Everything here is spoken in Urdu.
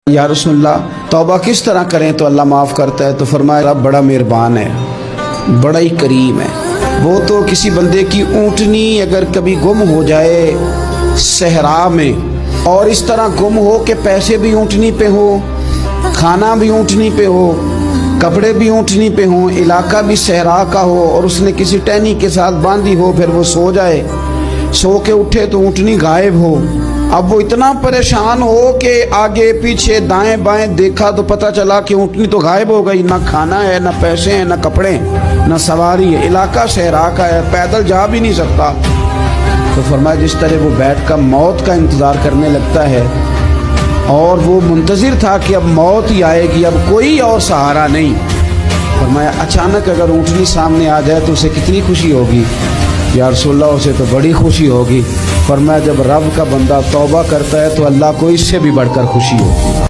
یا رسول اللہ توبہ کس طرح کریں تو اللہ معاف کرتا ہے؟ تو فرمایا رب بڑا مہربان ہے، بڑا ہی کریم ہے۔ وہ تو کسی بندے کی اونٹنی اگر کبھی گم ہو جائے صحرا میں، اور اس طرح گم ہو کہ پیسے بھی اونٹنی پہ ہو، کھانا بھی اونٹنی پہ ہو، کپڑے بھی اونٹنی پہ ہوں، علاقہ بھی صحرا کا ہو، اور اس نے کسی ٹہنی کے ساتھ باندھی ہو، پھر وہ سو جائے، سو کے اٹھے تو اونٹنی غائب ہو۔ اب وہ اتنا پریشان ہو کہ آگے پیچھے دائیں بائیں دیکھا تو پتہ چلا کہ اونٹنی تو غائب ہو گئی، نہ کھانا ہے، نہ پیسے ہیں، نہ کپڑے ہیں، نہ سواری ہے، علاقہ صحرا کا ہے، پیدل جا بھی نہیں سکتا۔ تو فرمایا جس طرح وہ بیٹھ کر موت کا انتظار کرنے لگتا ہے، اور وہ منتظر تھا کہ اب موت ہی آئے گی، اب کوئی اور سہارا نہیں۔ فرمایا اچانک اگر اونٹنی سامنے آ جائے تو اسے کتنی خوشی ہوگی؟ یا رسول اللہ اسے تو بڑی خوشی ہوگی۔ فرمایا جب رب کا بندہ توبہ کرتا ہے تو اللہ کو اس سے بھی بڑھ کر خوشی ہوگی۔